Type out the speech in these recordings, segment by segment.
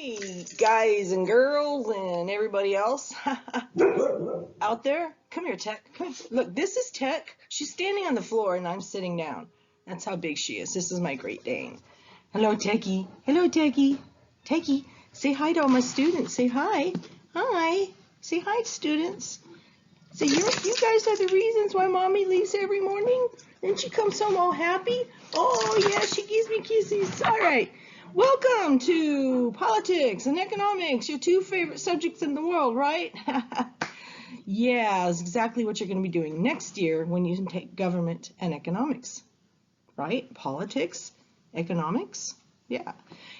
Hey, guys and girls and everybody else out there. Come here, Tech. Come here. Look, this is Tech. She's standing on the floor and I'm sitting down. That's how big she is. This is my Great Dane. Hello, Techie. Hello, Techie. Techie, say hi to all my students. Say hi. Hi. Say hi, students. Say, you guys are the reasons why Mommy leaves every morning. And she comes home all happy. Oh, yeah, she gives me kisses. All right. Welcome to politics and economics, your two favorite subjects in the world, right? Yeah, that's exactly what you're going to be doing next year when you take government and economics, right? Politics, economics, yeah.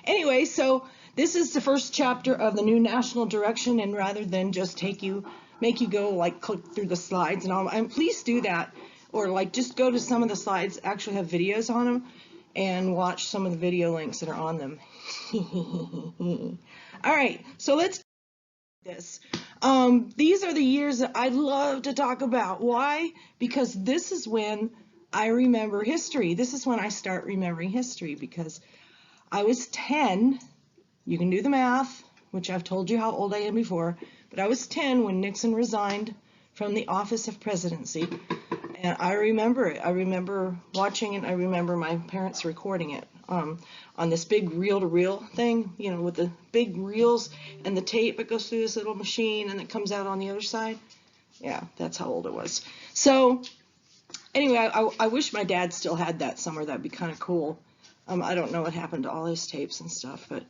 Anyway, so this is the first chapter of the new national direction, and rather than just make you go like click through the slides and all, and please do that, or like just go to some of the slides, actually have videos on them, and watch some of the video links that are on them. All right, so let's do this. These are the years that I'd love to talk about. Why? Because this is when I remember history. This is when I start remembering history, because I was 10. You can do the math, which I've told you how old I am before, but I was 10 when Nixon resigned from the office of presidency. And I remember it. I remember watching it. I remember my parents recording it on this big reel-to-reel thing, you know, with the big reels and the tape that goes through this little machine and it comes out on the other side. Yeah, that's how old it was. So anyway, I wish my dad still had that somewhere. That'd be kind of cool. I don't know what happened to all his tapes and stuff, but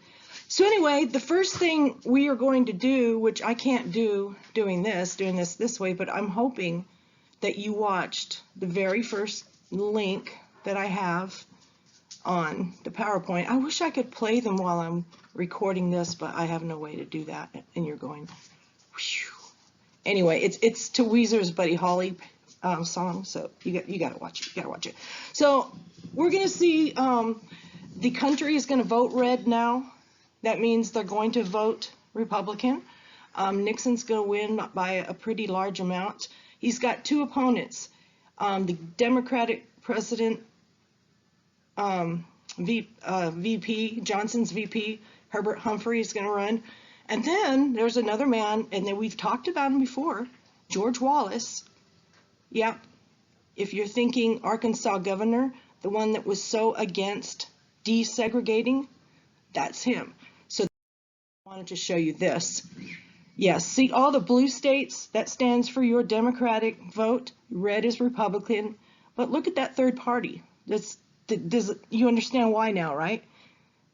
so anyway, the first thing we are going to do, which I can't do doing this way, but I'm hoping that you watched the very first link that I have on the PowerPoint. I wish I could play them while I'm recording this, but I have no way to do that. And you're going, whew. Anyway, it's to Weezer's Buddy Holly song, so you got to watch it. You got to watch it. So we're going to see the country is going to vote red now. That means they're going to vote Republican. Nixon's going to win by a pretty large amount. He's got two opponents. The Democratic president, VP, Johnson's VP, Herbert Humphrey, is going to run. And then there's another man, and then we've talked about him before, George Wallace. Yep. If you're thinking Arkansas governor, the one that was so against desegregating, that's him. So I wanted to show you this. Yes, see all the blue states, that stands for your Democratic vote. Red is Republican. But look at that third party. You understand why now, right?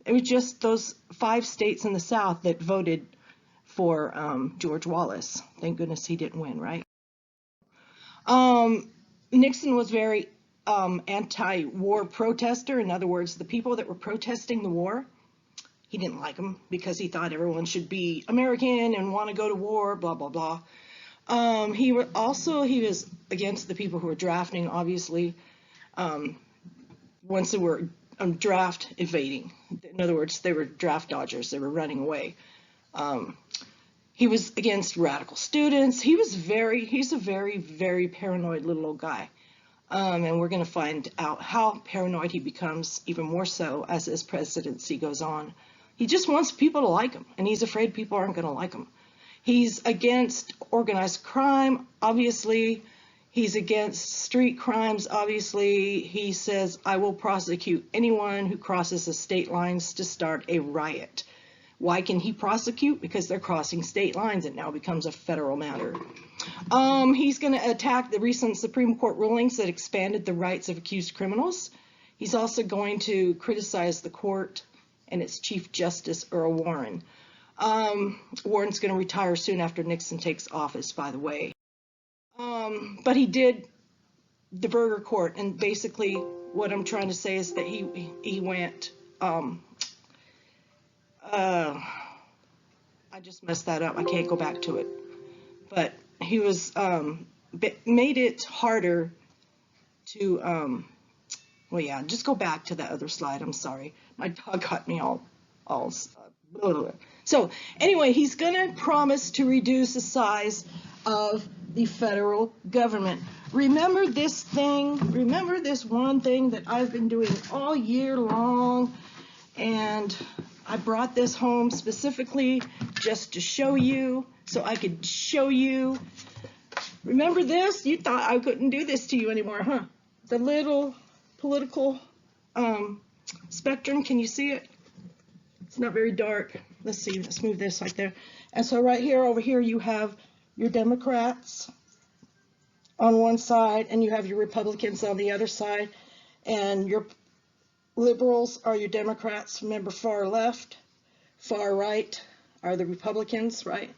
It was just those 5 states in the South that voted for George Wallace. Thank goodness he didn't win, right? Nixon was very anti-war protester. In other words, the people that were protesting the war, he didn't like them because he thought everyone should be American and want to go to war, blah, blah, blah. He was against the people who were drafting, obviously, once they were draft evading. In other words, they were draft dodgers. They were running away. He was against radical students. He's a very, very paranoid little old guy. And we're going to find out how paranoid he becomes, even more so as his presidency goes on. He just wants people to like him, and he's afraid people aren't going to like him. He's against organized crime, obviously. He's against street crimes, obviously. He says, I will prosecute anyone who crosses the state lines to start a riot. Why can he prosecute? Because they're crossing state lines. It now becomes a federal matter. He's going to attack the recent Supreme Court rulings that expanded the rights of accused criminals. He's also going to criticize the court and its Chief Justice, Earl Warren. Warren's going to retire soon after Nixon takes office, by the way. But he did the Burger Court, and basically what I'm trying to say is that he went, I just messed that up. I can't go back to it. But he was, made it harder to, well, yeah, just go back to that other slide. I'm sorry. My dog got me all So anyway, he's going to promise to reduce the size of the federal government. Remember this one thing that I've been doing all year long, and I brought this home specifically just to show you, so I could show you. Remember this? You thought I couldn't do this to you anymore, huh? The little political spectrum, can you see it? It's not very dark. Let's see, let's move this right there. And so right here, over here, you have your Democrats on one side, and you have your Republicans on the other side, and your liberals are your Democrats. Remember, far left, far right are the Republicans, right?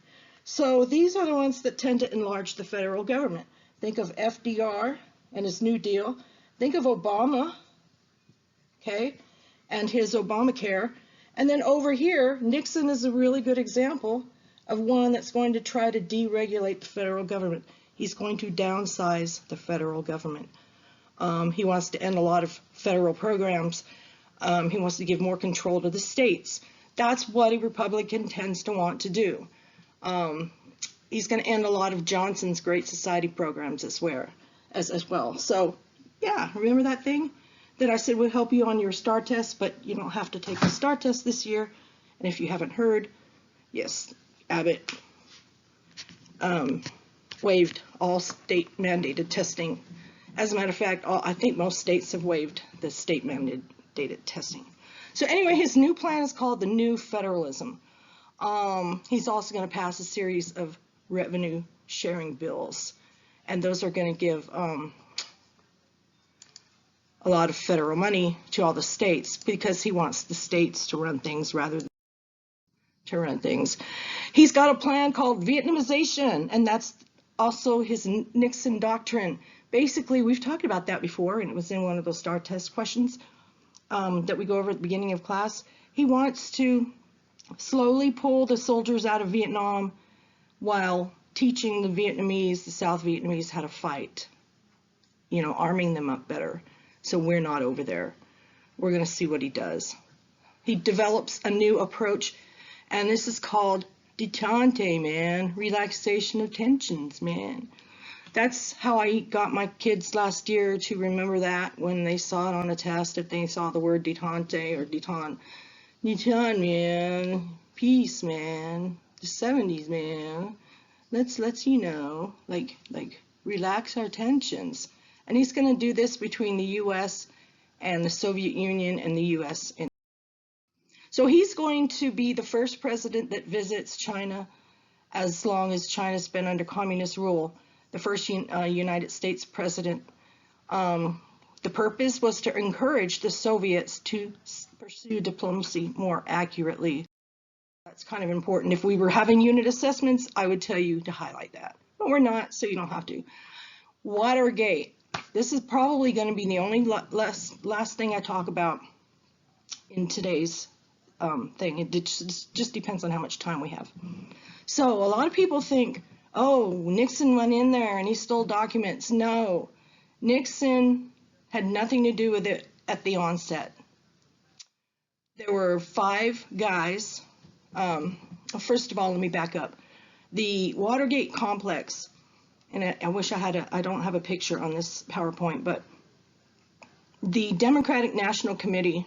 So these are the ones that tend to enlarge the federal government. Think of FDR and his New Deal. Think of Obama, okay, and his Obamacare. And then over here, Nixon is a really good example of one that's going to try to deregulate the federal government. He's going to downsize the federal government. He wants to end a lot of federal programs. He wants to give more control to the states. That's what a Republican tends to want to do. He's going to end a lot of Johnson's Great Society programs as well. So, yeah, remember that thing that I said would help you on your STAR test, but you don't have to take the STAR test this year. And if you haven't heard, yes, Abbott waived all state mandated testing. As a matter of fact, I think most states have waived the state mandated testing. So anyway, his new plan is called the New Federalism. He's also going to pass a series of revenue sharing bills, and those are going to give a lot of federal money to all the states because he wants the states to run things rather than to run things. He's got a plan called Vietnamization, and that's also his Nixon doctrine. Basically, we've talked about that before, and it was in one of those STAR test questions that we go over at the beginning of class. He wants to slowly pull the soldiers out of Vietnam while teaching the Vietnamese, the South Vietnamese, how to fight, you know, arming them up better. So we're not over there. We're going to see what he does. He develops a new approach, and this is called detente, man. Relaxation of tensions, man. That's how I got my kids last year to remember that when they saw it on a test, if they saw the word detente or detente. Detente, man. Peace, man. The 70s, man. Let's you know, like relax our tensions. And he's going to do this between the U.S. and the Soviet Union and the U.S. So he's going to be the first president that visits China as long as China's been under communist rule. The first United States president. The purpose was to encourage the Soviets to pursue diplomacy more accurately. That's kind of important. If we were having unit assessments, I would tell you to highlight that. But we're not, so you don't have to. Watergate. This is probably going to be the only last thing I talk about in today's thing. It just depends on how much time we have. So a lot of people think, oh, Nixon went in there and he stole documents. No, Nixon had nothing to do with it at the onset. There were 5 guys. First of all, let me back up. The Watergate complex, and I wish I had I don't have a picture on this PowerPoint, but the Democratic National Committee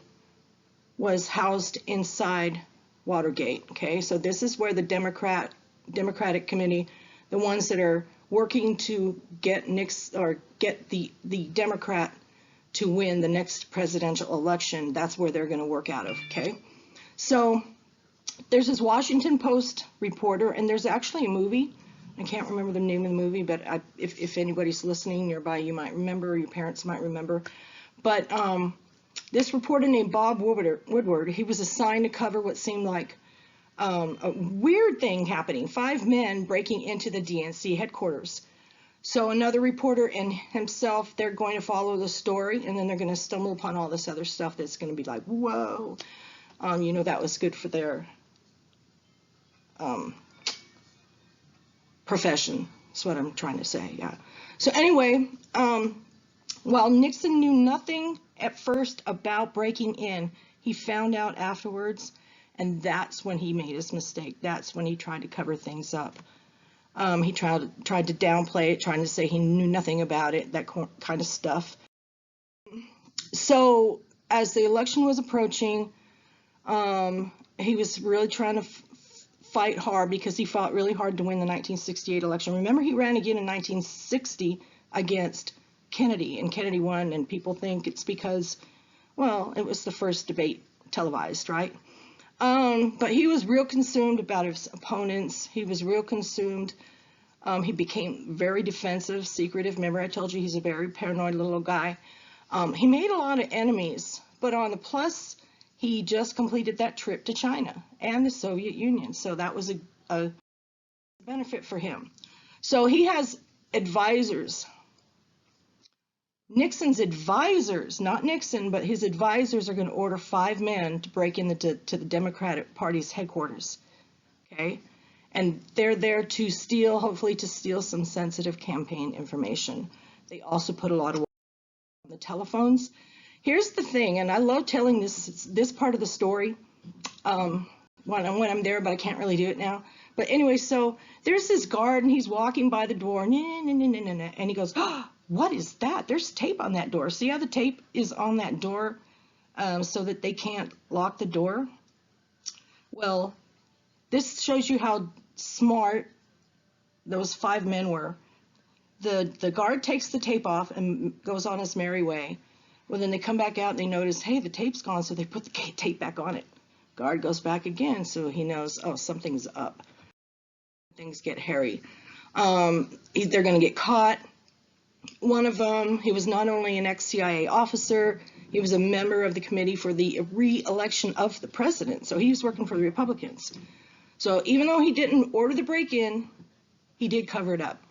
was housed inside Watergate, okay? So this is where the Democratic Committee, the ones that are working to get the Democrat to win the next presidential election, that's where they're going to work out of, okay? So there's this Washington Post reporter, and there's actually a movie. I can't remember the name of the movie, but if anybody's listening nearby, you might remember, or your parents might remember. But this reporter named Bob Woodward, he was assigned to cover what seemed like a weird thing happening. 5 men breaking into the DNC headquarters. So another reporter and himself, they're going to follow the story, and then they're going to stumble upon all this other stuff that's going to be like, whoa. You know, that was good for their profession. That's what I'm trying to say, yeah. So anyway, while Nixon knew nothing at first about breaking in, he found out afterwards, and that's when he made his mistake. That's when he tried to cover things up. He tried to downplay it, trying to say he knew nothing about it, that kind of stuff. So as the election was approaching, he was really trying to fight hard because he fought really hard to win the 1968 election. Remember, he ran again in 1960 against Kennedy, and Kennedy won, and people think it's because, well, it was the first debate televised, right? But he was real consumed about his opponents. He was real consumed. He became very defensive, secretive. Remember, I told you he's a very paranoid little guy. He made a lot of enemies, but on the plus, he just completed that trip to China and the Soviet Union. So that was a benefit for him. So he has advisors. Nixon's advisors, not Nixon, but his advisors are going to order 5 men to break into the Democratic Party's headquarters. Okay? And they're there to steal, hopefully to steal some sensitive campaign information. They also put a lot of on the telephones. Here's the thing, and I love telling this part of the story when I'm there, but I can't really do it now. But anyway, so there's this guard, and he's walking by the door, and he goes, oh, what is that? There's tape on that door. See how the tape is on that door so that they can't lock the door? Well, this shows you how smart those 5 men were. The guard takes the tape off and goes on his merry way. Well, then they come back out and they notice, hey, the tape's gone, so they put the tape back on it. Guard goes back again, so he knows, oh, something's up. Things get hairy. They're going to get caught. One of them, he was not only an ex-CIA officer, he was a member of the committee for the re-election of the president, so he was working for the Republicans. So even though he didn't order the break-in, he did cover it up.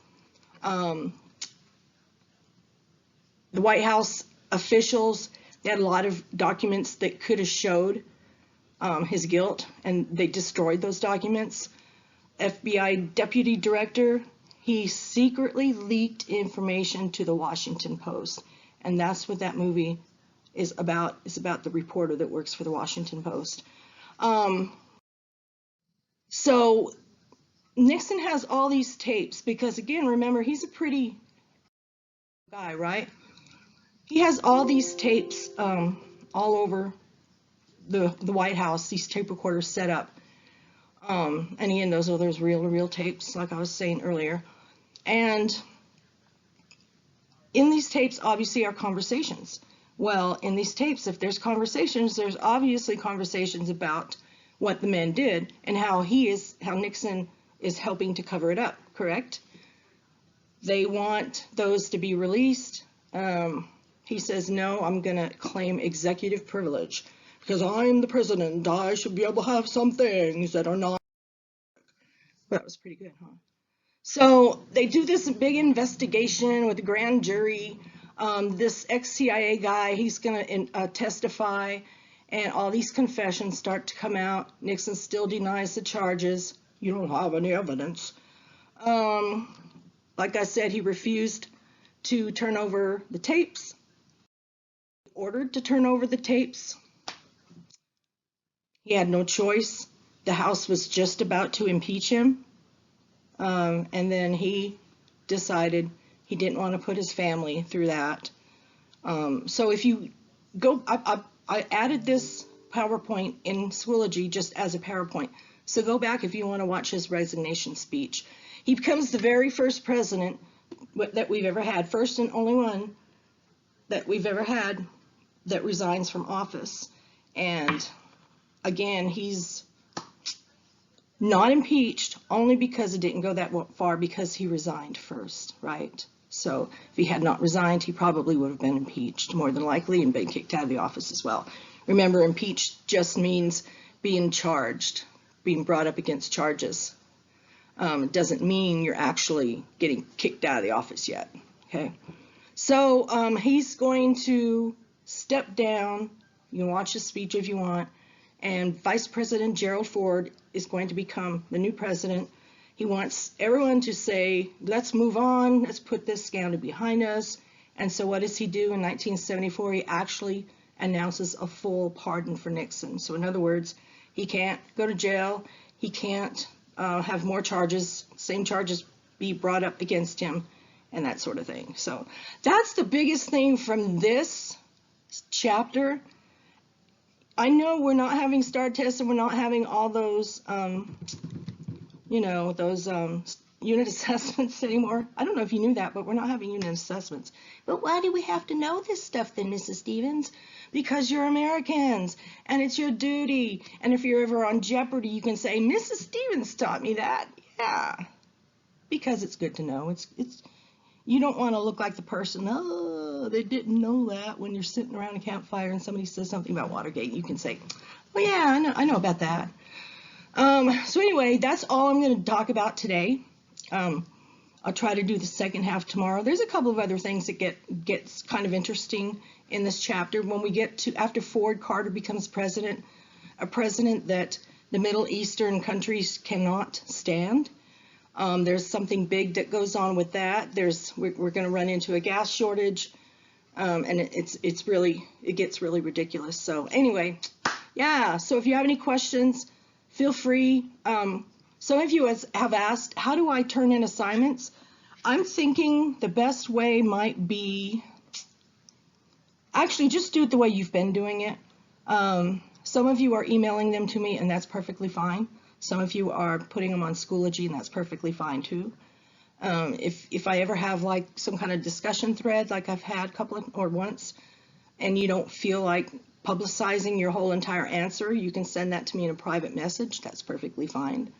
The White House officials, they had a lot of documents that could have showed his guilt, and they destroyed those documents. FBI deputy director, he secretly leaked information to the Washington Post, and that's what that movie is about. It's about the reporter that works for the Washington Post. So Nixon has all these tapes because, again, remember, he's a pretty guy, right? He has all these tapes all over the White House, these tape recorders set up. And again, those are those reel-to-reel tapes, like I was saying earlier. And in these tapes, obviously, are conversations. Well, in these tapes, if there's conversations, there's obviously conversations about what the men did and how Nixon is helping to cover it up, correct? They want those to be released. He says, no, I'm going to claim executive privilege because I'm the president. I should be able to have some things that are not. That was pretty good, huh? So they do this big investigation with the grand jury. This ex-CIA guy, he's going to testify, and all these confessions start to come out. Nixon still denies the charges. You don't have any evidence. Like I said, he refused to turn over the tapes. Ordered to turn over the tapes. He had no choice. The House was just about to impeach him. And then he decided he didn't want to put his family through that. So if you go, I added this PowerPoint in Schoology just as a PowerPoint. So go back if you want to watch his resignation speech. He becomes the very first president that we've ever had, first and only one that we've ever had that resigns from office. And again, he's not impeached only because it didn't go that far because he resigned first, right? So if he had not resigned, he probably would have been impeached more than likely and been kicked out of the office as well. Remember, impeached just means being charged, being brought up against charges. It doesn't mean you're actually getting kicked out of the office yet, okay? So he's going to step down. You can watch his speech if you want. And Vice President Gerald Ford is going to become the new president. He wants everyone to say, let's move on, let's put this scandal behind us. And so what does he do in 1974? He actually announces a full pardon for Nixon. So in other words, he can't go to jail, he can't have more charges, same charges be brought up against him, and that sort of thing. So that's the biggest thing from this chapter. I know we're not having STAR tests and we're not having all those, you know, those unit assessments anymore. I don't know if you knew that, but we're not having unit assessments. But why do we have to know this stuff then, Mrs. Stevens? Because you're Americans and it's your duty. And if you're ever on Jeopardy, you can say, Mrs. Stevens taught me that. Yeah, because it's good to know. It's you don't want to look like the person, oh, they didn't know that, when you're sitting around a campfire and somebody says something about Watergate. You can say, oh yeah, I know about that. So anyway, that's all I'm going to talk about today. I'll try to do the second half tomorrow. There's a couple of other things that gets kind of interesting in this chapter. When we get to after Ford, Carter becomes president, a president that the Middle Eastern countries cannot stand. There's something big that goes on with that. We're going to run into a gas shortage, and it gets really ridiculous. So anyway, yeah. So if you have any questions, feel free. Some of you have asked, how do I turn in assignments? I'm thinking the best way might be, actually just do it the way you've been doing it. Some of you are emailing them to me, and that's perfectly fine. Some of you are putting them on Schoology, and that's perfectly fine too. If I ever have like some kind of discussion thread, like I've had once, and you don't feel like publicizing your whole entire answer, you can send that to me in a private message. That's perfectly fine.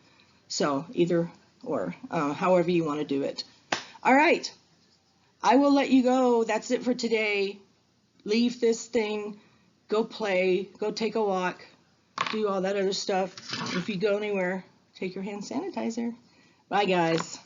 So either or, however you want to do it. All right, I will let you go. That's it for today. Leave this thing, go play, go take a walk, do all that other stuff. If you go anywhere, take your hand sanitizer. Bye, guys.